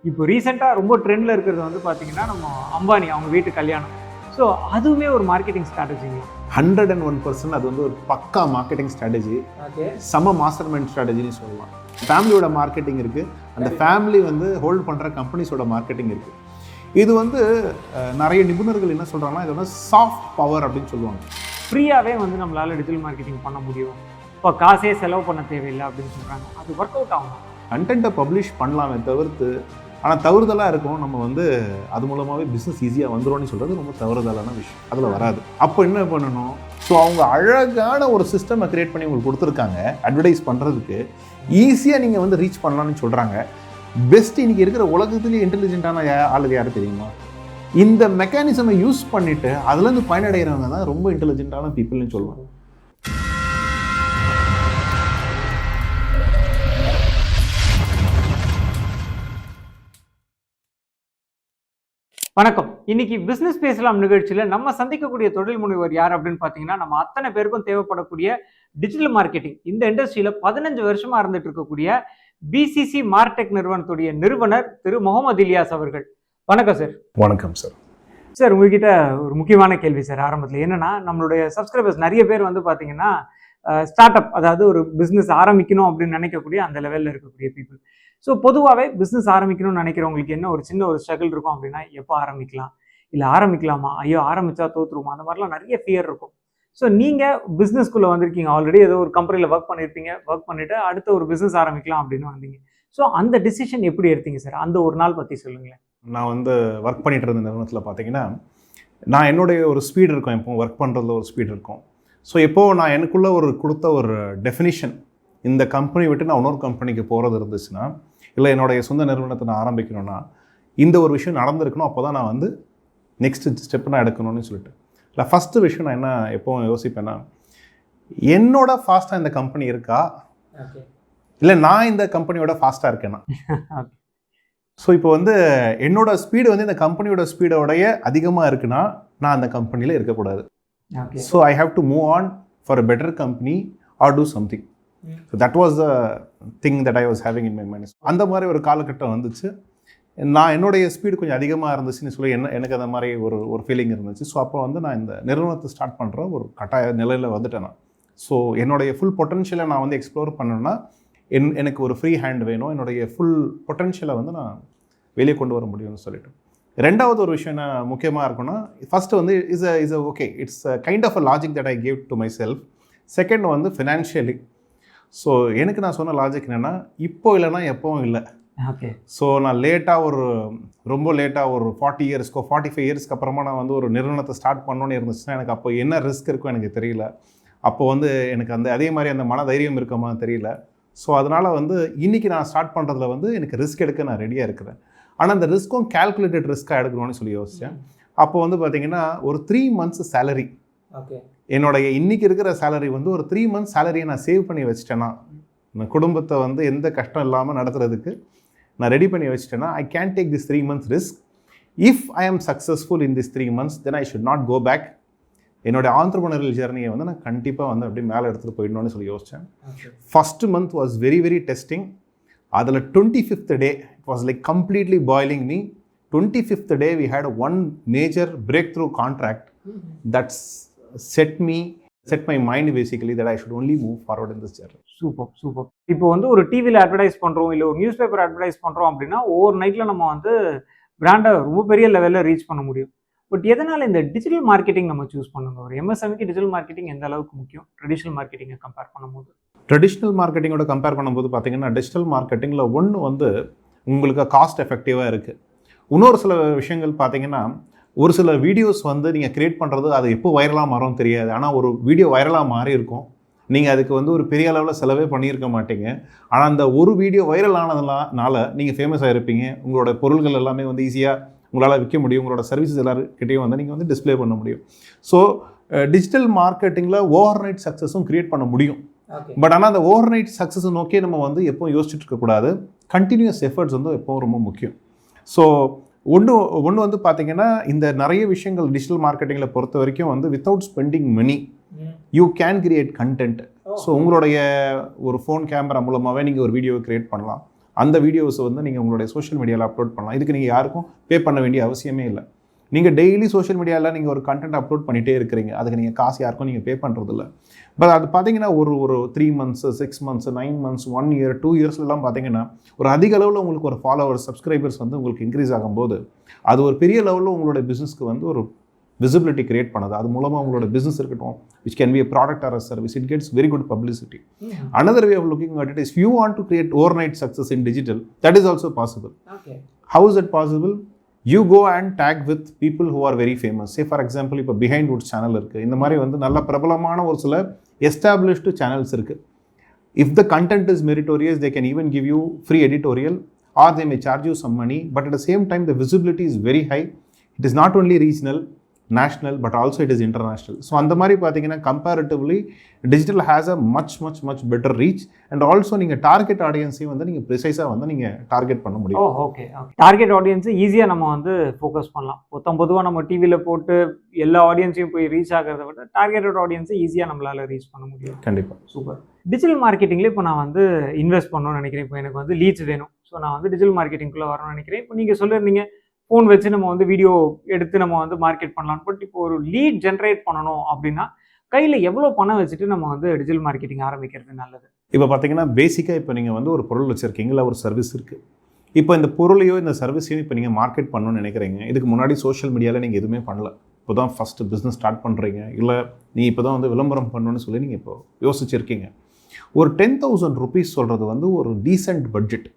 இப்போ ரீசெண்டாக ரொம்ப ட்ரெண்டில் இருக்கிறது வந்து பார்த்தீங்கன்னா நம்ம அம்பானி அவங்க வீட்டு கல்யாணம். ஸோ அதுவுமே ஒரு மார்க்கெட்டிங் ஸ்ட்ராட்டஜிங்க. 101% அது வந்து ஒரு பக்கா மார்க்கெட்டிங் ஸ்ட்ராட்டஜி. சம மாஸ்டர் மைண்ட் ஸ்ட்ராட்டஜின்னு சொல்லலாம். ஃபேமிலியோட மார்க்கெட்டிங் இருக்குது, அந்த ஃபேமிலி வந்து ஹோல்ட் பண்ணுற கம்பெனிஸோட மார்க்கெட்டிங் இருக்குது. இது வந்து நிறைய நிபுணர்கள் என்ன சொல்கிறாங்கன்னா இது வந்து சாஃப்ட் பவர் அப்படின்னு சொல்லுவாங்க. ஃப்ரீயாகவே வந்து நம்மளால் டிஜிட்டல் மார்க்கெட்டிங் பண்ண முடியும், இப்போ காசே செலவு பண்ண தேவையில்லை அப்படின்னு சொல்கிறாங்க. அது ஒர்க் அவுட் ஆகும். கண்டென்ட்டை பப்ளிஷ் பண்ணலாமே தவிர்த்து, ஆனால் தவறுதலாக இருக்கும் நம்ம வந்து அது மூலமாகவே பிஸ்னஸ் ஈஸியாக வந்துடும்னு சொல்கிறது ரொம்ப தவறுதலான விஷயம். அதில் வராது. அப்போ என்ன பண்ணணும்? ஸோ அவங்க அழகான ஒரு சிஸ்டமை க்ரியேட் பண்ணி உங்களுக்கு கொடுத்துருக்காங்க அட்வர்டைஸ் பண்ணுறதுக்கு. ஈஸியாக நீங்கள் வந்து ரீச் பண்ணலான்னு சொல்கிறாங்க. பெஸ்ட் இன்றைக்கி இருக்கிற உலகத்துலேயே இன்டெலிஜென்ட்டான ஆளுங்க யார் தெரியுமா? இந்த மெக்கானிசமை யூஸ் பண்ணிவிட்டு அதுலேருந்து பயனடைகிறவங்க தான் ரொம்ப இன்டெலிஜென்ட்டான பீப்புள்னு சொல்லுவாங்க. வணக்கம். இன்னைக்கு பிசினஸ் பேசலாம் நிகழ்ச்சியில் நம்ம சந்திக்கக்கூடிய தொழில் முனைவர் யார் அப்படின்னு பார்த்தீங்கன்னா, நம்ம அத்தனை பேருக்கும் தேவைப்படக்கூடிய டிஜிட்டல் மார்க்கெட்டிங் இந்த இண்டஸ்ட்ரியில் 15 வருஷமா இருந்துட்டு இருக்கக்கூடிய பிசிசி மார்டெக் நிறுவனத்துடைய நிறுவனர் திரு முகமது இலியாஸ் அவர்கள். வணக்கம் சார். வணக்கம் சார். சார், உங்ககிட்ட ஒரு முக்கியமான கேள்வி சார் ஆரம்பத்தில். என்னன்னா, நம்மளுடைய சப்ஸ்கிரைபர்ஸ் நிறைய பேர் வந்து பார்த்தீங்கன்னா ஸ்டார்ட் அப், அதாவது ஒரு பிஸ்னஸ் ஆரம்பிக்கணும் அப்படின்னு நினைக்கக்கூடிய அந்த லெவலில் இருக்கக்கூடிய பீப்புள். ஸோ பொதுவாகவே பிஸ்னஸ் ஆரம்பிக்கணும்னு நினைக்கிறவங்களுக்கு என்ன ஒரு சின்ன ஒரு ஸ்ட்ரகிள் இருக்கும் அப்படின்னா, எப்போ ஆரம்பிக்கலாம், இல்லை ஆரம்பிக்கலாமா, ஐயோ ஆரம்பிச்சா தோற்றுருமா, அந்த மாதிரிலாம் நிறைய ஃபியர் இருக்கும். ஸோ நீங்கள் பிஸ்னஸ்குள்ளே வந்திருக்கீங்க, ஆல்ரெடி ஏதோ ஒரு கம்பெனியில் ஒர்க் பண்ணியிருப்பீங்க, ஒர்க் பண்ணிவிட்டு அடுத்த ஒரு பிஸ்னஸ் ஆரம்பிக்கலாம் அப்படின்னு வந்தீங்க. ஸோ அந்த டிசிஷன் எப்படி எடுத்தீங்க சார்? அந்த ஒரு நாள் பற்றி சொல்லுங்களேன். நான் வந்து ஒர்க் பண்ணிட்டு இருந்த நிறுவனத்தில் பார்த்தீங்கன்னா, நான் என்னுடைய ஒரு ஸ்பீடு இருக்கும், எப்போ ஒர்க் பண்ணுறதுல ஒரு ஸ்பீடு இருக்கும். ஸோ எப்போது நான் எனக்குள்ளே ஒரு கொடுத்த ஒரு டெஃபினிஷன், இந்த கம்பெனி விட்டு நான் இன்னொரு கம்பெனிக்கு போகிறது இருந்துச்சுன்னா, இல்லை என்னுடைய சொந்த நிறுவனத்தை நான் ஆரம்பிக்கணும்னா இந்த ஒரு விஷயம் நடந்திருக்கணும். அப்போ தான் நான் வந்து நெக்ஸ்ட் ஸ்டெப் நான் எடுக்கணும்னு சொல்லிட்டு இல்லை. ஃபஸ்ட்டு விஷயம் நான் என்ன எப்போவும் யோசிப்பேன்னா, என்னோட ஃபாஸ்ட்டாக இந்த கம்பெனி இருக்கா, இல்லை நான் இந்த கம்பெனியோட ஃபாஸ்ட்டாக இருக்கேன்னா. ஸோ இப்போ வந்து என்னோட ஸ்பீடு வந்து இந்த கம்பெனியோட ஸ்பீடோடைய அதிகமாக இருக்குன்னா நான் அந்த கம்பெனியில் இருக்கக்கூடாது. So I have to move on for a better company or do something. So that was the thing that I was having in my mind. அந்த மாதிரி ஒரு காலகட்டம் வந்துச்சு. நான் என்னுடைய ஸ்பீடு கொஞ்சம் அதிகமாக இருந்துச்சுன்னு சொல்லி எனக்கு அந்த மாதிரி ஒரு ஃபீலிங் இருந்துச்சு. ஸோ அப்போ வந்து நான் இந்த நிறுவனத்தை ஸ்டார்ட் பண்ணுற ஒரு கட்டாய நிலையில் வந்துட்டேன் நான். ஸோ என்னுடைய ஃபுல் பொட்டன்ஷியலை நான் வந்து எக்ஸ்ப்ளோர் பண்ணணுன்னா எனக்கு ஒரு ஃப்ரீ ஹேண்ட் வேணும். என்னுடைய ஃபுல் பொட்டன்ஷியலை வந்து நான் வெளியே கொண்டு வர முடியும்னு சொல்லிட்டு. ரெண்டாவது ஒரு விஷயம் என்ன முக்கியமாக இருக்குன்னா, ஃபஸ்ட்டு வந்து is okay, it's kind of a logic that I gave to myself. Second வந்து ஃபினான்ஷியலி. ஸோ எனக்கு நான் சொன்ன லாஜிக் என்னென்னா, இப்போ இல்லைன்னா எப்போவும் இல்லை. ஓகே. ஸோ நான் ரொம்ப லேட்டாக ஒரு 40 இயர்ஸ்க்கோ 45 இயர்ஸ்க்கு அப்புறமா நான் வந்து ஒரு நிறுவனத்தை ஸ்டார்ட் பண்ணணுன்னு இருந்துச்சுன்னா எனக்கு அப்போ என்ன ரிஸ்க் இருக்கும் எனக்கு தெரியல. அப்போ வந்து எனக்கு அதே மாதிரி அந்த மன தைரியம் இருக்குமா தெரியல. ஸோ அதனால் வந்து இன்றைக்கி நான் ஸ்டார்ட் பண்ணுறதுல வந்து எனக்கு ரிஸ்க் எடுக்க நான் ரெடியாக இருக்கிறேன். ஆனால் அந்த ரிஸ்க்கும் கால்குலேட்டட் ரிஸ்க்காக எடுக்கணும்னு சொல்லி யோசித்தேன். அப்போ வந்து பார்த்திங்கன்னா ஒரு 3 months சேலரி, என்னுடைய இன்றைக்கி இருக்கிற சேலரி வந்து ஒரு 3 months சேலரியை நான் சேவ் பண்ணி வச்சிட்டேன்னா, நான் குடும்பத்தை வந்து எந்த கஷ்டம் இல்லாமல் நடத்துறதுக்கு நான் ரெடி பண்ணி வச்சிட்டேன்னா, I can take this 3 months risk. If I am successful in this 3 months then I should not go back. என்னோடய ஆண்டர்பிரினியல் ஜெர்னியை வந்து நான் கண்டிப்பாக வந்து அப்படியே மேலே எடுத்துகிட்டு போயிடணும்னு சொல்லி யோசித்தேன். First month was very very testing. அதில் 25th day it was like completely boiling me. 25th day we had one major breakthrough contract that set my mind basically that I should only move forward in this journey. Super. இப்போ வந்து ஒரு டிவியில் advertise பண்ணுறோம், இல்லை ஒரு news paper advertise பண்ணுறோம் அப்படின்னா over நைட்டில் நம்ம வந்து பிராண்டை ரொம்ப பெரிய லெவலில் ரீச் பண்ண முடியும். பட் எதனால் இந்த டிஜிட்டல் மார்க்கெட்டிங் நம்ம சூஸ் பண்ணணும்? ஒரு எம்எஸ்எம்க்கு டிஜிட்டல் மார்க்கெட்டிங் எந்த அளவுக்கு முக்கியம் ட்ரெடிஷ்னல் மார்க்கெட்டிங்கை கம்பேர் பண்ணும்போது? ட்ரெடிஷ்னல் மார்க்கெட்டிங்கோட கம்பேர் பண்ணும்போது பார்த்தீங்கன்னா, டிஜிட்டல் மார்க்கெட்டிங்கில் ஒன்று வந்து உங்களுக்கு காஸ்ட் எஃபெக்டிவாக இருக்குது. இன்னொரு சில விஷயங்கள் பார்த்தீங்கன்னா, ஒரு சில வீடியோஸ் வந்து நீங்கள் க்ரியேட் பண்ணுறது அது எப்போ வைரலாக மாறும் தெரியாது. ஆனால் ஒரு வீடியோ வைரலாக மாறி இருக்கும், நீங்கள் அதுக்கு வந்து ஒரு பெரிய அளவில் செலவே பண்ணியிருக்க மாட்டீங்க. ஆனால் அந்த ஒரு வீடியோ வைரல் ஆனதுனால நீங்கள் ஃபேமஸ் ஆகிருப்பீங்க. உங்களோட பொருள்கள் எல்லாமே வந்து ஈஸியாக உங்களால் விற்க முடியும். உங்களோட சர்வீசஸ் எல்லாருக்கிட்டையும் வந்து நீங்கள் வந்து டிஸ்பிளே பண்ண முடியும். ஸோ டிஜிட்டல் மார்க்கெட்டிங்கில் ஓவர் நைட் சக்ஸஸும் க்ரியேட் பண்ண முடியும். பட் ஆனால் அந்த ஓவர் நைட் சக்ஸஸை நோக்கி நம்ம வந்து எப்போவும் யோசிச்சுட்டு இருக்கக்கூடாது. கண்டினியூஸ் எஃபர்ட்ஸ் வந்து எப்போவும் ரொம்ப முக்கியம். ஸோ ஒன்று வந்து பார்த்தீங்கன்னா, இந்த நிறைய விஷயங்கள் டிஜிட்டல் மார்க்கெட்டிங்கில் பொறுத்த வரைக்கும் வந்து without spending money you can create content. So உங்களுடைய ஒரு ஃபோன் கேமரா மூலமாகவே நீங்கள் ஒரு வீடியோவை க்ரியேட் பண்ணலாம். அந்த வீடியோஸை வந்து நீங்கள் உங்களுடைய சோஷியல் மீடியாவில் அப்லோட் பண்ணலாம். இதுக்கு நீங்கள் யாருக்கும் பே பண்ண வேண்டிய அவசியமே இல்லை. நீங்கள் டெய்லி சோஷியல் மீடியாவில் நீங்கள் ஒரு கண்டென்ட் அப்லோட் பண்ணிகிட்டே இருக்கிறீங்க, அதுக்கு நீங்கள் காசு யாருக்கும் நீங்கள் பே பண்ணுறதில்ல. பட் அது பார்த்தீங்கன்னா ஒரு 3 months 6 months 9 months 1 year 2 yearsலாம் பார்த்தீங்கன்னா ஒரு அதிக அளவில் உங்களுக்கு ஒரு ஃபாலோவர்ஸ் சப்ஸ்கிரைபர்ஸ் வந்து உங்களுக்கு இன்க்ரீஸ் ஆகும்போது அது ஒரு பெரிய லெவலில் உங்களோட பிஸ்னஸ்க்கு வந்து ஒரு விசிபிலிட்டி கிரியேட் பண்ணுது. அது மூலமாக உங்களோட பிஸ்னஸ் இருக்கட்டும், which can be a product or a service, it gets very good publicity. Another way of looking at it is if you want to create overnight success in digital, that is also possible. How is it possible? You go and tag with people who are very famous. Say for example, இப்போ behind Woods channel இருக்குது. இந்த மாதிரி வந்து நல்ல பிரபலமான ஒரு சில established channels இருக்குது. If the content is meritorious, they can even give you free editorial or they may charge you some money. But at the same time, the visibility is very high. It is not only regional, national, but also it is international. So அந்த மாதிரி பார்த்தீங்கன்னா comparatively digital has a much better reach and also நீங்கள் target ஆடியன்ஸையும் வந்து நீங்கள் ப்ரிசைஸாக வந்து நீங்கள் target பண்ண முடியும். ஓகே டார்கெட் ஆடியன்ஸை ஈஸியாக நம்ம வந்து ஃபோக்கஸ் பண்ணலாம். பொதுவாக நம்ம டிவியில் போட்டு எல்லா ஆடியன்ஸையும் போய் ரீச் ஆகிறத விட டார்கெட்டட் ஆடியன்ஸை ஈஸியாக நம்மளால் ரீச் பண்ண முடியும். கண்டிப்பாக. சூப்பர். டிஜிட்டல் மார்க்கெட்டிங்கில் இப்போ நான் வந்து இன்வெஸ்ட் பண்ணணும்னு நினைக்கிறேன். இப்போ எனக்கு வந்து லீட்ஸ் வேணும். ஸோ நான் வந்து டிஜிட்டல் மார்க்கெட்டிங்குள்ளே வரணும்னு நினைக்கிறேன். இப்போ நீங்கள் சொல்லியிருந்தீங்க ஃபோன் வச்சு நம்ம வந்து வீடியோ எடுத்து நம்ம வந்து மார்க்கெட் பண்ணலாம். பட் இப்போ ஒரு லீட் ஜென்ரேட் பண்ணணும் அப்படின்னா கையில் எவ்வளோ பணம் வச்சுட்டு நம்ம வந்து டிஜிட்டல் மார்க்கெட்டிங் ஆரம்பிக்கிறது நல்லது? இப்போ பார்த்தீங்கன்னா பேசிக்காக இப்போ நீங்கள் வந்து ஒரு பொருள் வச்சுருக்கீங்களா, ஒரு சர்வீஸ் இருக்குது. இப்போ இந்த பொருளையோ இந்த சர்வீஸையும் இப்போ நீங்கள் மார்க்கெட் பண்ணணும்னு நினைக்கிறீங்க. இதுக்கு முன்னாடி சோஷியல் மீடியாவில் நீங்கள் எதுவுமே பண்ணல, இப்போ தான் ஃபஸ்ட்டு பிஸ்னஸ் ஸ்டார்ட் பண்ணுறீங்க, இல்லை நீங்கள் இப்போ தான் வந்து விளம்பரம் பண்ணணும்னு சொல்லி நீங்கள் இப்போ யோசிச்சிருக்கீங்க. ஒரு 10,000 rupees சொல்கிறது வந்து ஒரு டீசென்ட் பட்ஜெட்.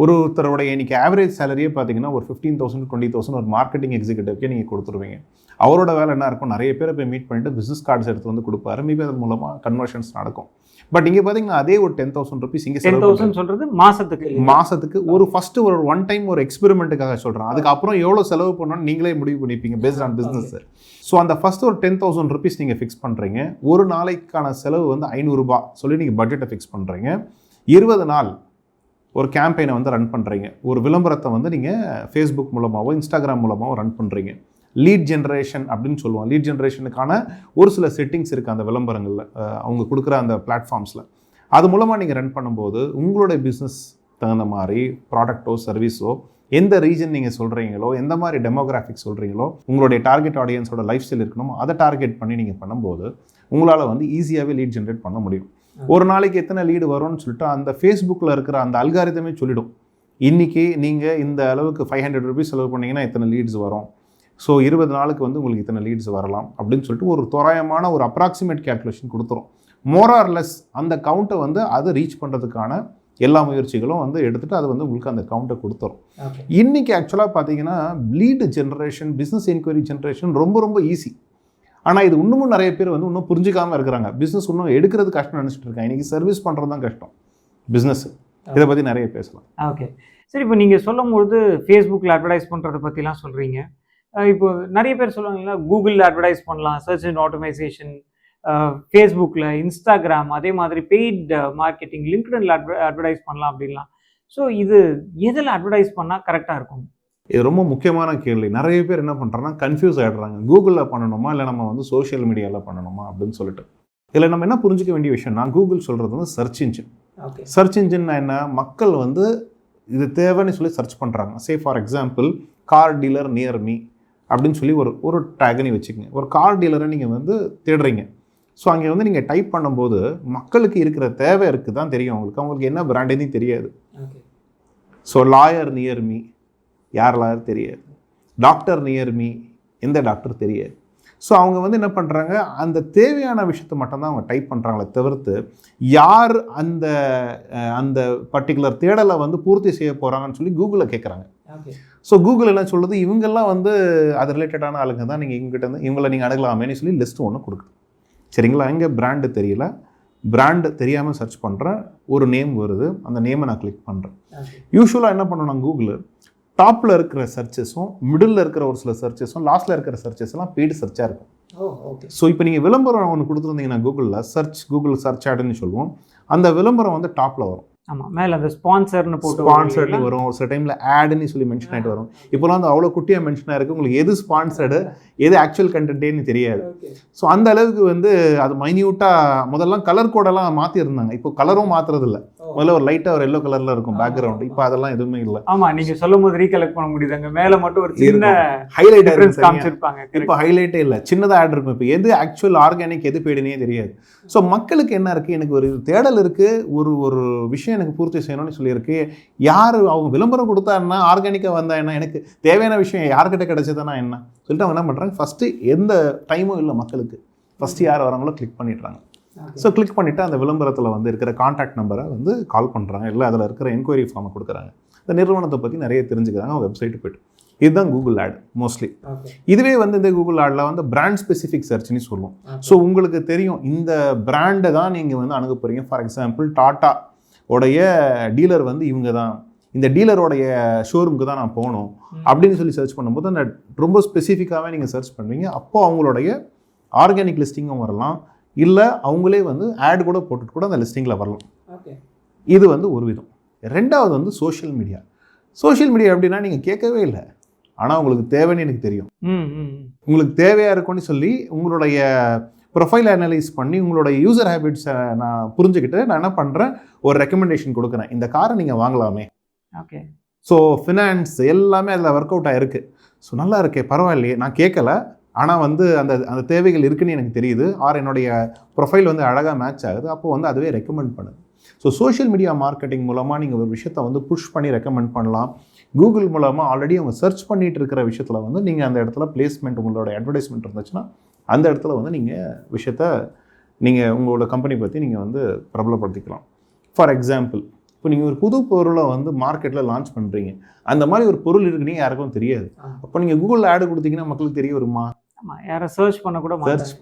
ஒருத்தரோட இன்னைக்கு ஆவரேஜ் சேலரியே பார்த்தீங்கன்னா ஒரு 15,000 20,000 ஒரு மார்க்கெட்டிங் எக்ஸிக்யூட்டிவ்க்கே நீங்கள் கொடுத்துருவீங்க. அவரோட வேலை என்ன இருக்கும், நிறைய பேரை போய் மீட் பண்ணிட்டு பிஸ்னஸ் கார்ட்ஸ் எடுத்து வந்து கொடுப்பாரு. மேபி அது மூலமாக கன்வர்ஷன்ஸ் நடக்கும். பட் இங்கே பார்த்தீங்கன்னா அதே ஒரு 10,000 rupees இங்கே 10,000 சொல்கிறது மாதத்துக்கு ஒரு ஃபஸ்ட்டு ஒரு ஒன் டைம் ஒரு எக்ஸ்பெரிமெண்ட்டுக்காக சொல்கிறேன். அதுக்கப்புறம் எவ்வளோ செலவு பண்ணணும்னு நீங்களே முடிவு பண்ணிப்பீங்க பேஸ்ட் ஆன் பிஸ்னஸ். ஸோ அந்த ஃபஸ்ட்டு ஒரு 10,000 rupees நீங்கள் ஃபிக்ஸ் பண்ணுறீங்க. ஒரு நாளைக்கான செலவு வந்து 500 ரூபாய் சொல்லி நீங்கள் பட்ஜெட்டை ஃபிக்ஸ் பண்ணுறீங்க. 20 நாள் ஒரு கேம்பெயினை வந்து ரன் பண்ணுறீங்க. ஒரு விளம்பரத்தை வந்து நீங்கள் ஃபேஸ்புக் மூலமாகவோ இன்ஸ்டாகிராம் மூலமாகவோ ரன் பண்ணுறீங்க. லீட் ஜென்ரேஷன் அப்படின்னு சொல்லுவோம். லீட் ஜென்ரேஷனுக்கான ஒரு சில செட்டிங்ஸ் இருக்குது அந்த விளம்பரங்களில், அவங்க கொடுக்குற அந்த பிளாட்ஃபார்ம்ஸில். அது மூலமாக நீங்கள் ரன் பண்ணும்போது உங்களுடைய பிஸ்னஸ் தகுந்த மாதிரி ப்ராடக்ட்டோ சர்வீஸோ எந்த ரீஜன் நீங்கள் சொல்கிறீங்களோ, எந்த மாதிரி டெமோகிராஃபிக் சொல்கிறீங்களோ, உங்களுடைய டார்கெட் ஆடியன்ஸோட லைஃப் ஸ்டைல் இருக்கணுமோ அதை டார்கெட் பண்ணி நீங்கள் பண்ணும்போது உங்களால் வந்து ஈஸியாகவே லீட் ஜென்ரேட் பண்ண முடியும். ஒரு நாளைக்கு எத்தனை லீடு வரும்னு சொல்லிட்டு அந்த ஃபேஸ்புக்கில் இருக்கிற அந்த அல்காரிதமே சொல்லிடும். இன்றைக்கி நீங்கள் இந்த அளவுக்கு 500 rupees செலவு பண்ணிங்கன்னா எத்தனை லீட்ஸ் வரும், ஸோ 20 நாளுக்கு வந்து உங்களுக்கு இத்தனை லீட்ஸ் வரலாம் அப்படின்னு சொல்லிட்டு ஒரு தோராயமான ஒரு அப்ராக்சிமேட் கேல்குலேஷன் கொடுத்துரும். மோர் ஆர் லெஸ் அந்த கவுண்ட்டை வந்து அதை ரீச் பண்ணுறதுக்கான எல்லா முயற்சிகளும் வந்து எடுத்துகிட்டு அது வந்து உங்களுக்கு அந்த கவுண்ட்டை கொடுத்துரும். இன்றைக்கி ஆக்சுவலாக பார்த்தீங்கன்னா lead generation, business enquiry generation ரொம்ப ஈஸி. ஆனால் இது இன்னமும் நிறைய பேர் வந்து இன்னும் புரிஞ்சிக்காமல் இருக்கிறாங்க. பிஸ்னஸ் இன்னும் எடுக்கிறது கஷ்டம் நினச்சிட்டு இருக்காங்க. இன்றைக்கி சர்வீஸ் பண்ணுறது தான் கஷ்டம் பிஸ்னஸ். இதை பற்றி நிறைய பேசலாம். ஓகே சரி. இப்போ நீங்கள் சொல்லும்போது ஃபேஸ்புக்கில் அட்வர்டைஸ் பண்ணுறதை பற்றிலாம் சொல்கிறீங்க. இப்போ நிறைய பேர் சொல்லுவாங்களா கூகுளில் அட்வர்டைஸ் பண்ணலாம், சர்ச் அண்ட் ஆட்டோமைசேஷன், ஃபேஸ்புக்கில், இன்ஸ்டாகிராம், அதே மாதிரி பெய்ட் மார்க்கெட்டிங், லிங்க்டின்ல அட்வர்டைஸ் பண்ணலாம் அப்படின்லாம். ஸோ இது எதில் அட்வர்டைஸ் பண்ணால் கரெக்டாக இருக்கும்? இது ரொம்ப முக்கியமான கேள்வி. நிறைய பேர் என்ன பண்ணுறாங்கன்னா கன்ஃபியூஸ் ஆகிடுறாங்க. கூகுளில் பண்ணணுமா இல்லை நம்ம வந்து சோஷியல் மீடியாவில் பண்ணணுமா அப்படின்னு சொல்லிட்டு. இதில் நம்ம என்ன புரிஞ்சிக்க வேண்டிய விஷயம்னா, கூகுள் சொல்கிறது வந்து சர்ச் இன்ஜின். சர்ச் இன்ஜின்னா என்ன, மக்கள் வந்து இது தேவைன்னு சொல்லி சர்ச் பண்ணுறாங்க. Say for example car dealer near me அப்படின்னு சொல்லி ஒரு டேக்னி வச்சுக்கோங்க. ஒரு கார் டீலரை நீங்கள் வந்து தேடுறீங்க. ஸோ அங்கே வந்து நீங்கள் டைப் பண்ணும்போது மக்களுக்கு இருக்கிற தேவை இருக்குது தான் தெரியும். அவங்களுக்கு என்ன பிராண்டுன்னு தெரியாது. ஸோ லாயர் நியர் மீ, யார் லாயர் தெரியாது. டாக்டர் நியர் மீ, எந்த டாக்டர் தெரியாது. ஸோ அவங்க வந்து என்ன பண்ணுறாங்க, அந்த தேவையான விஷயத்தை மட்டும்தான் அவங்க டைப் பண்ணுறாங்களே தவிர்த்து யார் அந்த அந்த பர்டிகுலர் தேடலை வந்து பூர்த்தி செய்ய போகிறாங்கன்னு சொல்லி கூகுளில் கேட்குறாங்க. ஸோ கூகுள் என்ன சொல்லுது, இவங்கெல்லாம் வந்து அது ரிலேட்டடான ஆளுங்க தான், நீங்கள் இவங்ககிட்ட இருந்து இவங்களை நீங்கள் அணுகலாமேன்னு சொல்லி லிஸ்ட்டு ஒன்று கொடுக்குது. சரிங்களா, எங்கே பிராண்டு தெரியல, பிராண்டு தெரியாமல் சர்ச் பண்ணுறேன், ஒரு நேம் வருது, அந்த நேமை நான் கிளிக் பண்ணுறேன். யூஸ்வலாக என்ன பண்ணணும், கூகுள் டாப்பில் இருக்கிற சர்ச்சஸும் மிடில் இருக்கிற ஒரு சில சர்ச்சஸும் லாஸ்ட்டில் இருக்கிற சர்ச்சஸ்லாம் பெய்டு சர்ச்சாக இருக்கும். ஸோ இப்போ நீங்கள் விளம்பரம் ஒன்று கொடுத்துருந்தீங்கன்னா கூகுளில் கூகுள் சர்ச் ஆடுன்னு சொல்லுவோம், அந்த விளம்பரம் வந்து டாப்பில் வரும். ஆமாம், மேலே அந்த ஸ்பான்சர்னு போட்டு ஸ்பான்சர்ட்னு வரும். ஒரு சில டைமில் ஆடுன்னு சொல்லி மென்ஷன் ஆகிட்டு வரும். இப்போலாம் வந்து அவ்வளோ குட்டியாக மென்ஷன் ஆகிருக்கு, உங்களுக்கு எது ஸ்பான்சர்டு எது ஆக்சுவல் கண்டென்ட்டேன்னு தெரியாது. ஸோ அந்த அளவுக்கு வந்து அது மைன்யூட்டாக முதல்லாம் கலர் கோடெல்லாம் மாற்றிருந்தாங்க, இப்போ கலரும் மாற்றுறதில்ல. முதல்ல ஒரு லைட்டாக ஒரு எல்லோ கலரில் இருக்கும் பேக்ரவுண்ட். இப்போ அதெல்லாம் எதுவுமே இல்லை. ஆமாம், நீங்கள் சொல்லும் போது ரீகலெக்ட் பண்ண முடியுதுங்க. மேலே மட்டும் ஒரு சின்ன ஹைலைட் காமிச்சிருப்பாங்க. இப்போ ஹைலைட்டே இல்லை, சின்னதாக ஆட் இருக்கும். இப்போ எது ஆக்சுவல் ஆர்கானிக் எது பெய்டுனே தெரியாது. ஸோ மக்களுக்கு என்ன இருக்குது, எனக்கு ஒரு தேடல் இருக்குது, ஒரு விஷயம் எனக்கு பூர்த்தி செய்யணும்னு சொல்லியிருக்கு. யார் அவங்க விளம்பரம் கொடுத்தா என்ன, ஆர்கானிக்காக வந்தா என்ன, எனக்கு தேவையான விஷயம் யார்கிட்ட கிடைச்சதுன்னா என்ன சொல்லிட்டு அவங்க என்ன பண்ணுறாங்க, ஃபஸ்ட்டு எந்த டைமும் இல்லை மக்களுக்கு, ஃபஸ்ட்டு யார் வராங்களோ கிளிக் பண்ணிடுறாங்க. ஸோ கிளிக் பண்ணிவிட்டு அந்த விளம்பரத்தில் வந்து இருக்கிற கான்டாக்ட் நம்பரை வந்து கால் பண்ணுறாங்க, இல்லை அதில் இருக்கிற என்கொயரி ஃபார்மை கொடுக்குறாங்க. இந்த நிறுவனத்தை பற்றி நிறைய தெரிஞ்சுக்கிறாங்க வெப்சைட்டு போய்ட்டு. இதுதான் கூகுள் ஆட் மோஸ்ட்லி. இதுவே வந்து இந்த கூகுள் ஆடில் வந்து பிராண்ட் ஸ்பெசிஃபிக் சர்ச்னு சொல்லுவோம். ஸோ உங்களுக்கு தெரியும் இந்த பிராண்டை தான் நீங்கள் வந்து அணுக போகிறீங்க. ஃபார் எக்ஸாம்பிள் டாட்டா உடைய டீலர் வந்து இவங்க தான், இந்த டீலரோடைய ஷோரூமுக்கு தான் நான் போகணும் அப்படின்னு சொல்லி சர்ச் பண்ணும்போது அந்த ரொம்ப ஸ்பெசிஃபிக்காகவே நீங்கள் சர்ச் பண்ணுவீங்க. அப்போது அவங்களுடைய ஆர்கானிக் லிஸ்டிங்கும் வரலாம், இல்லை அவங்களே வந்து ஆட் கூட போட்டுட்டு கூட அந்த லிஸ்டிங்கில் வரலாம். இது வந்து ஒரு விதம். ரெண்டாவது வந்து சோஷியல் மீடியா. சோஷியல் மீடியா எப்படின்னா நீங்கள் கேட்கவே இல்லை, ஆனால் உங்களுக்கு தேவைன்னு எனக்கு தெரியும். உங்களுக்கு தேவையாக இருக்கும்னு சொல்லி உங்களுடைய ப்ரொஃபைல் அனலைஸ் பண்ணி உங்களுடைய யூசர் ஹேபிட்ஸை நான் புரிஞ்சுக்கிட்டு நான் என்ன பண்ணுறேன், ஒரு ரெக்கமெண்டேஷன் கொடுக்குறேன், இந்த காரை நீங்கள் வாங்கலாமே. ஓகே. ஸோ ஃபினான்ஸ் எல்லாமே அதில் ஒர்க் அவுட் ஆகிருக்கு. ஸோ நல்லா இருக்கே, பரவாயில்லையே, நான் கேட்கல, ஆனால் வந்து அந்த தேவைகள் இருக்குன்னு எனக்கு தெரியுது, ஆர் என்னுடைய ப்ரொஃபைல் வந்து அழகாக மேட்ச் ஆகுது, அப்போது வந்து அதுவே ரெக்கமெண்ட் பண்ணுது. ஸோ சோஷியல் மீடியா மார்க்கெட்டிங் மூலமாக நீங்கள் ஒரு விஷயத்தை வந்து புஷ் பண்ணி ரெக்கமெண்ட் பண்ணலாம். கூகுள் மூலமாக ஆல்ரெடி அவங்க சர்ச் பண்ணிட்டு இருக்கிற விஷயத்தில் வந்து நீங்கள் அந்த இடத்துல பிளேஸ்மெண்ட், உங்களோட அட்வர்டைஸ்மெண்ட் இருந்துச்சுன்னா அந்த இடத்துல வந்து நீங்கள் விஷயத்த நீங்கள் உங்களோட கம்பெனி பற்றி நீங்கள் வந்து பிரபலப்படுத்திக்கலாம். ஃபார் எக்ஸாம்பிள், இப்போ நீங்கள் ஒரு புது பொருளை வந்து மார்க்கெட்டில் லான்ச் பண்ணுறீங்க, அந்த மாதிரி ஒரு பொருள் இருக்குன்னு யாருக்கும் தெரியாது. அப்போ நீங்கள் கூகுளில் ஆடு கொடுத்தீங்கன்னா மக்களுக்கு தெரிய வருமா? யாரும் சர்ச்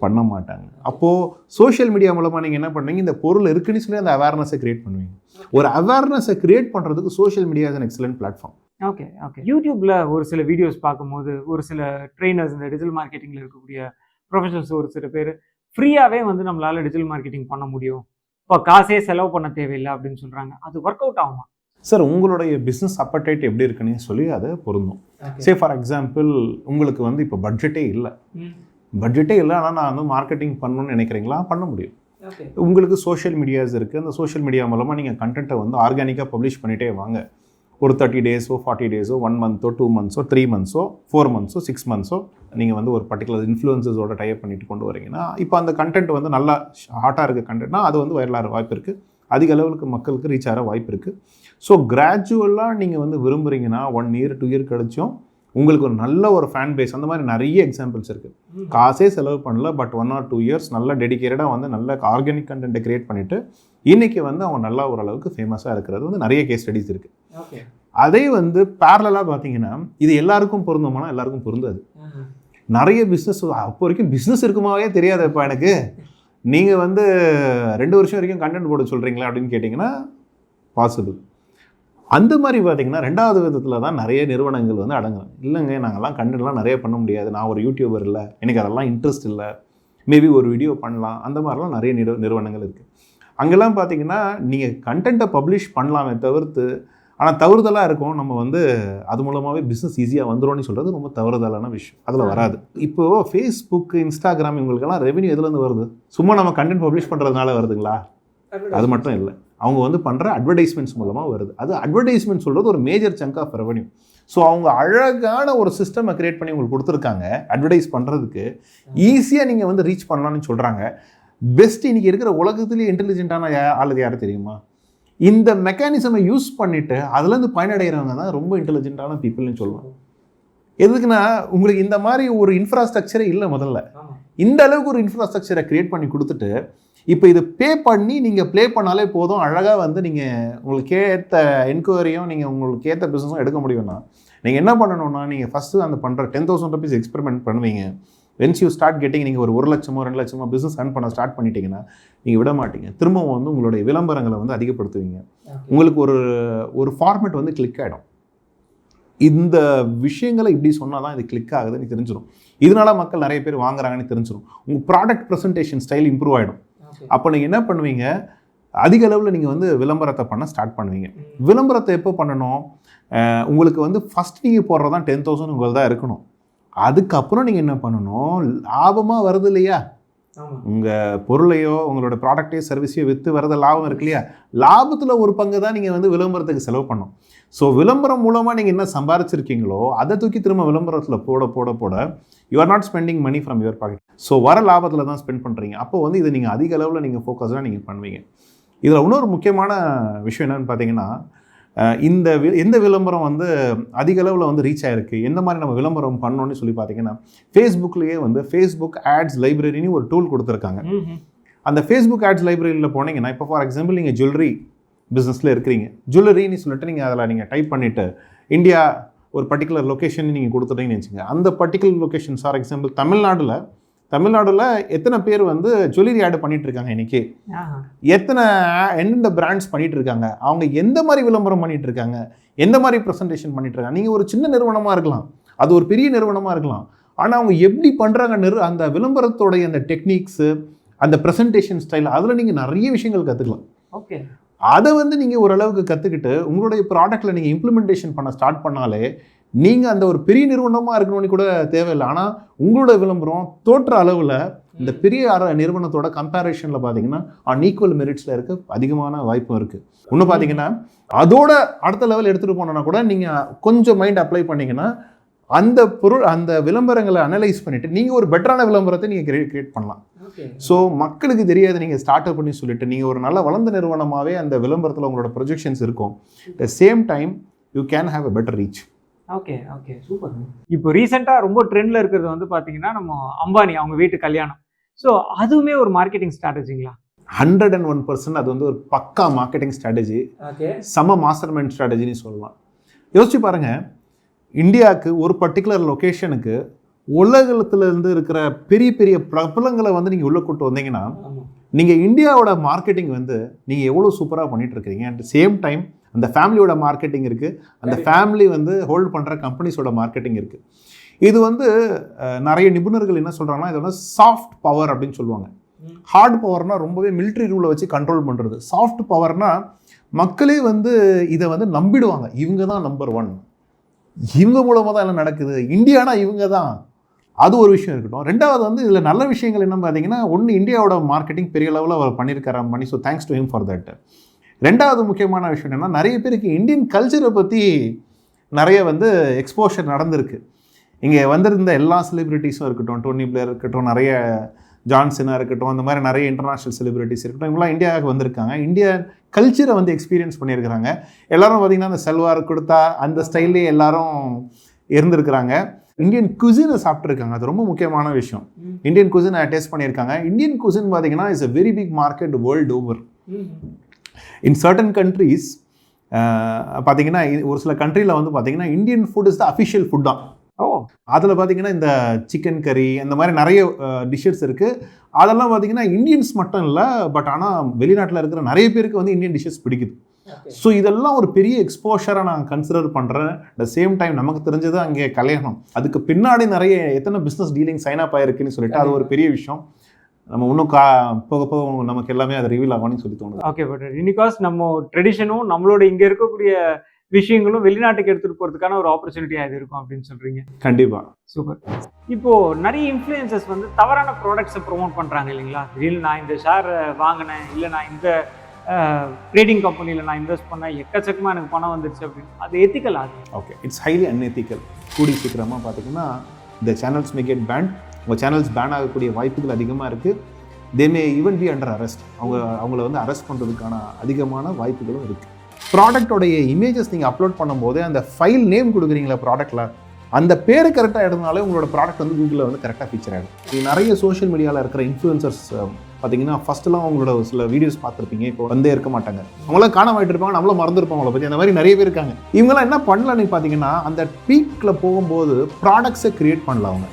பண்ண மாட்டாங்க. அப்போது சோஷியல் மீடியா மூலமாக நீங்கள் என்ன பண்ணுவீங்க, இந்த பொருள் இருக்குன்னு சொல்லி அந்த அவேர்னஸை கிரியேட் பண்ணுவீங்க. ஒரு அவேர்னஸை கிரியேட் பண்ணுறதுக்கு social media is an excellent platform. Okay. யூடியூப்பில் ஒரு சில வீடியோஸ் பார்க்கும்போது ஒரு சில ட்ரெயினர்ஸ், இந்த டிஜிட்டல் மார்க்கெட்டிங்கில் இருக்கக்கூடிய ப்ரொஃபஷனல்ஸ் ஒரு சில பேர் ஃப்ரீயாகவே வந்து நம்மளால் டிஜிட்டல் மார்க்கெட்டிங் பண்ண முடியும், இப்போ காசே செலவு பண்ண தேவையில்லை அப்படின்னு சொல்கிறாங்க. அது ஒர்க் அவுட் ஆகுமா சார்? உங்களுடைய பிஸ்னஸ் அப்படைட் எப்படி இருக்குன்னு சொல்லி அதை பொருந்தும். சே ஃபார் எக்ஸாம்பிள், உங்களுக்கு வந்து இப்போ பட்ஜெட்டே இல்லை, ஆனால் நான் வந்து மார்க்கெட்டிங் பண்ணணும்னு நினைக்கிறீங்களா? பண்ண முடியும். உங்களுக்கு சோஷியல் மீடியாஸ் இருக்குது, அந்த சோஷியல் மீடியா மூலமாக நீங்கள் கண்டென்ட்டை வந்து ஆர்கானிக்காக பப்ளிஷ் பண்ணிகிட்டே வாங்க. ஒரு 30 டேஸோ 40 டேஸோ 1 மந்த்தோ 2 மந்த்ஸோ 3 மந்த்ஸோ 4 மந்த்ஸோ 6 மந்த்ஸோ நீங்கள் வந்து ஒரு பர்டிகுலர் இன்ஃப்ளூயன்சஸோட டைப் பண்ணிட்டு கொண்டு வரீங்கன்னா, இப்போ அந்த கண்டென்ட் வந்து நல்லா ஹாட்டாக இருக்க கண்டென்ட்னா அது வந்து வைரலாக வாய்ப்பு இருக்குது, அதிக அளவுக்கு மக்களுக்கு ரீச் ஆகிற வாய்ப்பு இருக்குது. ஸோ கிராஜுவலாக நீங்கள் வந்து விரும்புகிறீங்கன்னா 1 இயர் 2 இயர் கழிச்சும் உங்களுக்கு ஒரு நல்ல ஒரு ஃபேன் பேஸ், அந்த மாதிரி நிறைய எக்ஸாம்பிள்ஸ் இருக்குது. காசே செலவு பண்ணல, பட் 1 or 2 இயர்ஸ் நல்ல டெடிக்கேட்டடாக வந்து நல்ல ஆர்கானிக் கண்டென்ட்டை கிரியேட் பண்ணிவிட்டு இன்றைக்கி வந்து அவங்க நல்லா ஓரளவுக்கு ஃபேமஸாக இருக்கிறது வந்து நிறைய கேஸ் ஸ்டடிஸ் இருக்குது. அதே வந்து பேரலாக பார்த்தீங்கன்னா இது எல்லாருக்கும் பொருந்துமானா எல்லாருக்கும் பொருந்தாது. நிறைய பிஸ்னஸ் அப்போ வரைக்கும் பிஸ்னஸ் இருக்குமாவே தெரியாது. இப்போ எனக்கு நீங்கள் வந்து 2 வருஷம் வரைக்கும் கண்டென்ட் போட சொல்கிறீங்களா அப்படின்னு கேட்டிங்கன்னா பாசிபிள். அந்த மாதிரி பார்த்தீங்கன்னா ரெண்டாவது விதத்தில் தான் நிறைய நிறுவனங்கள் வந்து அடங்குறாங்க. இல்லைங்க, நாங்கள்லாம் கண்டென்ட்லாம் நிறைய பண்ண முடியாது, நான் ஒரு யூடியூபர் இல்லை, எனக்கு அதெல்லாம் இன்ட்ரெஸ்ட் இல்லை, மேபி ஒரு வீடியோ பண்ணலாம், அந்த மாதிரிலாம் நிறைய நிறுவனங்கள் இருக்குது. அங்கெல்லாம் பார்த்தீங்கன்னா நீங்கள் கண்டென்ட்டை பப்ளிஷ் பண்ணலாமே தவிர்த்து, ஆனால் தவறுதலாக இருக்கும், நம்ம வந்து அது மூலமாகவே பிஸ்னஸ் ஈஸியாக வந்துடும்னு சொல்கிறது ரொம்ப தவறுதலான விஷயம். அதில் வராது. இப்போது ஃபேஸ்புக், இன்ஸ்டாகிராம் இவங்களுக்கெல்லாம் ரெவென்யூ எதுலேருந்து வருது? சும்மா நம்ம கண்டென்ட் பப்ளிஷ் பண்ணுறதுனால வருதுங்களா? அது மட்டும் இல்லை, அவங்க வந்து பண்ணுற அட்வர்டைஸ்மெண்ட்ஸ் மூலமாக வருது. அது அட்வர்டைஸ்மெண்ட் சொல்கிறது ஒரு major chunk of revenue. So அவங்க அழகான ஒரு சிஸ்டமை கிரியேட் பண்ணி உங்களுக்கு கொடுத்துருக்காங்க அட்வர்டைஸ் பண்ணுறதுக்கு. ஈஸியாக நீங்கள் வந்து ரீச் பண்ணலான்னு சொல்கிறாங்க. பெஸ்ட் இன்றைக்கி இருக்கிற உலகத்துலேயே இன்டெலிஜென்ட்டான ஆளுது யாரும் தெரியுமா? இந்த மெக்கானிசமை யூஸ் பண்ணிவிட்டு அதுலேருந்து பயனடைகிறவங்க தான் ரொம்ப இன்டெலிஜென்ட்டான பீப்புள்னு சொல்லுவாங்க. எதுக்குன்னா உங்களுக்கு இந்த மாதிரி ஒரு இன்ஃப்ராஸ்ட்ரக்சரே இல்லை. முதல்ல இந்த அளவுக்கு ஒரு இன்ஃப்ராஸ்ட்ரக்சரை க்ரியேட் பண்ணி கொடுத்துட்டு இப்போ இது பே பண்ணி நீங்கள் ப்ளே பண்ணாலே போதும், அழகாக வந்து நீங்கள் உங்களுக்கு ஏற்ற என்கொயரியும் நீங்கள் உங்களுக்கு ஏற்ற பிஸ்னஸும் எடுக்க முடியும்னா நீங்கள் என்ன பண்ணணும்னா, நீங்கள் ஃபஸ்ட்டு அந்த பண்ணுற 10,000 rupees எக்ஸ்பெரிமெண்ட் பண்ணுவீங்க. வென்ஸ் யூ ஸ்டார்ட் கெட்டிங், நீங்கள் ஒரு 1 லட்சமோ 2 லட்சமோ பிஸ்னஸ் ரன் பண்ண ஸ்டார்ட் பண்ணிட்டீங்கன்னா நீங்கள் விட மாட்டீங்க. திரும்பவும் வந்து உங்களுடைய விளம்பரங்களை வந்து அதிகப்படுத்துவீங்க. உங்களுக்கு ஒரு ஃபார்மேட் வந்து கிளிக் ஆகிடும். இந்த விஷயங்களை இப்படி சொன்னால் தான் இது கிளிக் ஆகுதுன்னு தெரிஞ்சிடும். இதனால மக்கள் நிறைய பேர் வாங்குறாங்கன்னு தெரிஞ்சிடும். உங்கள் ப்ராடக்ட் ப்ரெசன்டேஷன் ஸ்டைல் இம்ப்ரூவ் ஆகிடும். அப்போ நீங்கள் என்ன பண்ணுவீங்க, அதிக அளவில் நீங்கள் வந்து விளம்பரத்தை பண்ண ஸ்டார்ட் பண்ணுவீங்க. விளம்பரத்தை எப்போ பண்ணணும், உங்களுக்கு வந்து ஃபஸ்ட் நீங்கள் போடுறது தான் 10,000 உங்களுக்கு தான் இருக்கணும். அதுக்கப்புறம் நீங்கள் என்ன பண்ணணும், லாபமாக வருது இல்லையா, உங்கள் பொருளையோ உங்களோட ப்ராடக்டையோ சர்வீஸையோ விற்று வரத லாபம் இருக்கு இல்லையா, லாபத்தில் ஒரு பங்கு தான் நீங்கள் வந்து விளம்பரத்துக்கு செலவு பண்ணணும். ஸோ விளம்பரம் மூலமாக நீங்கள் என்ன சம்பாரிச்சிருக்கீங்களோ அதை தூக்கி திரும்ப விளம்பரத்தில் போட போட போட you are not spending money from your pocket. So வர லாபத்தில் தான் ஸ்பெண்ட் பண்ணுறீங்க. அப்போ வந்து இதை நீங்கள் அதிக அளவில் நீங்கள் ஃபோக்கஸ்டாக நீங்கள் பண்ணுவீங்க. இதில் இன்னொரு முக்கியமான விஷயம் என்னென்னு பார்த்தீங்கன்னா, எந்த விளம்பரம் வந்து அதிக அளவில் வந்து ரீச் ஆகிருக்கு, எந்த மாதிரி நம்ம விளம்பரம் பண்ணோன்னு சொல்லி பார்த்தீங்கன்னா, ஃபேஸ்புக்லேயே வந்து ஃபேஸ்புக் ஆட்ஸ் லைப்ரரின்னு ஒரு டூல் கொடுத்துருக்காங்க. அந்த ஃபேஸ்புக் ஆட்ஸ் லைப்ரரியில் போனீங்கன்னா, இப்போ ஃபார் எக்ஸாம்பிள் நீங்கள் ஜுவல்லரி பிஸ்னஸில் இருக்கிறீங்க, ஜுவல்லரின்னு சொல்லிட்டு நீங்கள் அதில் நீங்கள் டைப் பண்ணிவிட்டு இந்தியா ஒரு பர்டிகுலர் லொக்கேஷன் நீங்கள் கொடுத்துட்டீங்கன்னு வச்சுங்க. அந்த பர்டிகுலர் லொக்கேஷன் ஃபார் எக்ஸாம்பிள் தமிழ்நாடுல எத்தனை பேர் வந்து ஜுவல்லரி ஆட் பண்ணிட்டு இருக்காங்க இன்னைக்கு, எந்தெந்த பிராண்ட்ஸ் பண்ணிட்டு இருக்காங்க, அவங்க எந்த மாதிரி விளம்பரம் பண்ணிட்டு இருக்காங்க, எந்த மாதிரி ப்ரெசன்டேஷன் பண்ணிட்டு இருக்காங்க. நீங்கள் ஒரு சின்ன நிறுவனமாக இருக்கலாம், அது ஒரு பெரிய நிறுவனமாக இருக்கலாம், ஆனால் அவங்க எப்படி பண்ணுறாங்க அந்த விளம்பரத்தோடைய அந்த டெக்னிக்ஸு, அந்த ப்ரெசன்டேஷன் ஸ்டைல், அதில் நீங்கள் நிறைய விஷயங்கள் கற்றுக்கலாம். ஓகே, அதை வந்து நீங்கள் ஓரளவுக்கு கற்றுக்கிட்டு உங்களுடைய ப்ராடக்ட்டில் நீங்கள் இம்ப்ளிமெண்டேஷன் பண்ண ஸ்டார்ட் பண்ணாலே நீங்கள் அந்த ஒரு பெரிய நிறுவனமாக இருக்கணும்னு கூட தேவையில்லை. ஆனால் உங்களோட விளம்பரம் தோற்ற அளவில் இந்த பெரிய நிறுவனத்தோட கம்பேரிஷனில் பார்த்தீங்கன்னா ஈக்குவல் மெரிட்ஸில் இருக்க அதிகமான வாய்ப்பும் இருக்குது. இன்னும் பார்த்தீங்கன்னா அதோட அடுத்த லெவல் எடுத்துகிட்டு போனோன்னா கூட நீங்கள் கொஞ்சம் மைண்ட் அப்ளை பண்ணிங்கன்னா அந்த விளம்பரங்களை அனலைஸ் பண்ணிவிட்டு நீங்கள் ஒரு பெட்டரான விளம்பரத்தை நீங்கள் கிரியேட் பண்ணலாம். ஸோ மக்களுக்கு தெரியாது நீங்கள் ஸ்டார்ட் அப் பண்ணி சொல்லிட்டு நீங்கள் ஒரு நல்ல வளர்ந்த நிறுவனமாகவே அந்த விளம்பரத்தில் உங்களோட ப்ரொஜெக்ஷன்ஸ் இருக்கும். The same time you can have a better reach. Okay, super. இப்போ ரீசெண்டாக ரொம்ப ட்ரெண்டில் இருக்கிறது வந்து பார்த்தீங்கன்னா நம்ம அம்பானி அவங்க வீட்டு கல்யாணம். ஸோ அதுவுமே ஒரு மார்க்கெட்டிங் ஸ்ட்ராட்டஜிங்களா? 101% அது வந்து ஒரு பக்கா மார்க்கெட்டிங் ஸ்ட்ராட்டஜி, சம மாஸ்டர் மைண்ட் ஸ்ட்ராட்டஜின்னு சொல்லலாம். யோசிச்சு பாருங்கள், இந்தியாவுக்கு ஒரு பர்டிகுலர் லொக்கேஷனுக்கு உலகத்துலேருந்து இருக்கிற பெரிய பெரிய பிரபலங்களை வந்து நீங்கள் உள்ளே கூட்டு வந்தீங்கன்னா நீங்கள் இந்தியாவோட மார்க்கெட்டிங் வந்து நீங்கள் எவ்வளோ சூப்பராக பண்ணிகிட்டு இருக்கிறீங்க. அட் சேம் டைம் அந்த ஃபேமிலியோட மார்க்கெட்டிங் இருக்குது, அந்த ஃபேமிலி வந்து ஹோல்ட் பண்ணுற கம்பெனிஸோட மார்க்கெட்டிங் இருக்குது. இது வந்து நிறைய நிபுணர்கள் என்ன சொல்கிறாங்கன்னா, இது வந்து சாஃப்ட் பவர் அப்படின்னு சொல்லுவாங்க. ஹார்ட் பவர்னால் ரொம்பவே மிலிட்ரி ரூலை வச்சு கண்ட்ரோல் பண்ணுறது. சாஃப்ட் பவர்னால் மக்களே வந்து இதை வந்து நம்பிடுவாங்க, இவங்க தான் நம்பர் 1, இவங்க மூலமாக தான் எல்லாம் நடக்குது, இந்தியானா இவங்க தான். அது ஒரு விஷயம் இருக்கட்டும். ரெண்டாவது வந்து இதில் நல்ல விஷயங்கள் என்ன பார்த்தீங்கன்னா, ஒன்று இந்தியாவோட மார்க்கெட்டிங் பெரிய லெவலில் அவர் பண்ணியிருக்காரு Ambani. So thanks to him for that. ரெண்டாவது முக்கியமான விஷயம் என்னென்னா, நிறைய பேருக்கு இந்தியன் கல்ச்சரை பற்றி நிறைய வந்து எக்ஸ்போஷர் நடந்திருக்கு. இங்கே வந்திருந்த எல்லா செலிப்ரிட்டிஸும் இருக்கட்டும், டோனி பிளேயர் இருக்கட்டும், நிறைய ஜான்சனாக இருக்கட்டும், அந்த மாதிரி நிறைய இன்டர்நேஷ்னல் செலிப்ரிட்டிஸ் இருக்கட்டும், இவங்களாம் இந்தியாவுக்கு வந்திருக்காங்க, இந்தியா கல்ச்சரை வந்து எக்ஸ்பீரியன்ஸ் பண்ணியிருக்கிறாங்க. எல்லோரும் பார்த்திங்கன்னா அந்த சல்வார் கொடுத்தா அந்த ஸ்டைல்லே எல்லாரும் இருந்திருக்கிறாங்க. இந்தியன் குசினை சாப்பிட்ருக்காங்க, அது ரொம்ப முக்கியமான விஷயம். இந்தியன் குசினை டேஸ்ட் பண்ணியிருக்காங்க. இந்தியன் குசின் பார்த்தீங்கன்னா is a very big market world over. In certain countries பார்த்தீங்கன்னா, ஒரு சில கண்ட்ரியில் வந்து பார்த்தீங்கன்னா Indian food is the official food தான். அதில் பார்த்தீங்கன்னா இந்த சிக்கன் கறி அந்த மாதிரி நிறைய டிஷ்ஷஸ் இருக்குது. அதெல்லாம் பார்த்தீங்கன்னா இந்தியன்ஸ் மட்டும் இல்லை, பட் ஆனால் வெளிநாட்டில் இருக்கிற நிறைய பேருக்கு வந்து இந்தியன் டிஷ்ஷஸ் பிடிக்குது. ஸோ இதெல்லாம் ஒரு பெரிய எக்ஸ்போஷராக நான் கன்சிடர் பண்ணுறேன். அட் த சேம் டைம் நமக்கு தெரிஞ்சது அங்கே கல்யாணம், அதுக்கு பின்னாடி நிறைய எத்தனை பிஸ்னஸ் டீலிங் சைன் அப் ஆயிருக்குன்னு சொல்லிட்டு அது ஒரு பெரிய விஷயம். நம்ம இன்னும் போக போக நமக்கு எல்லாமே அதை ரிவீல் ஆகும்னு சொல்லி தோணுது. ஓகே, பட் இனிகாஸ் நம்ம ட்ரெடிஷனும் நம்மளோட இங்கே இருக்கக்கூடிய விஷயங்களும் வெளிநாட்டுக்கு எடுத்துகிட்டு போகிறதுக்கான ஒரு ஆப்பர்ச்சுனிட்டியாக இது இருக்கும் அப்படின்னு சொல்கிறீங்க. கண்டிப்பாக. சூப்பர். இப்போது நிறைய இன்ஃப்ளூயன்சஸ் வந்து தவறான ப்ராடக்ட்ஸை ப்ரொமோட் பண்ணுறாங்க இல்லைங்களா? திடீர்னு நான் இந்த ஷேர் வாங்கினேன், இல்லை நான் இந்த ட்ரேடிங் கம்பெனியில் நான் இன்வெஸ்ட் பண்ணேன், எக்கச்சக்கமாக எனக்கு பணம் வந்துடுச்சு அப்படின்னு. அது எத்திக்கல் ஆகுது? Okay, it's highly unethical. கூடி சீக்கிரமாக பார்த்தீங்கன்னா இந்த சேனல்ஸ் மே கெட் பேன். உங்கள் சேனல்ஸ் பேன் ஆகக்கூடிய வாய்ப்புகள் அதிகமாக இருக்குது. They may even be under arrest. அவங்கள வந்து அரெஸ்ட் பண்ணுறதுக்கான அதிகமான வாய்ப்புகளும் இருக்குது. ப்ராடக்டோடைய இமேஜஸ் நீங்கள் அப்லோட் பண்ணும்போது அந்த ஃபைல் நேம் கொடுக்குறீங்களா ப்ராடக்ட்டில், அந்த பேர் கரெக்டாக எடுத்தனாலே உங்களோட ப்ராடக்ட் வந்து கூகுளில் வந்து கரெக்டாக ஃபீச்சர் ஆகிடும். இது நிறைய சோஷியல் மீடியாவில் இருக்கிற இன்ஃப்ளூயன்சர்ஸ் பார்த்தீங்கன்னா ஃபஸ்ட்டெல்லாம் அவங்களோட சில வீடியோஸ் பார்த்துருப்பீங்க, இப்போ வந்தே இருக்க மாட்டாங்க, அவங்களாம் காணாமட்டு இருப்பாங்க, நம்மளும் மறந்துருப்பாங்க அவங்கள பற்றி. அந்த மாதிரி நிறைய பேர் இருக்காங்க. இவங்களாம் என்ன பண்ணலன்னு பார்த்தீங்கன்னா, அந்த பீக்கில் போகும்போது ப்ராடக்ட்ஸை க்ரியேட் பண்ணல அவங்க.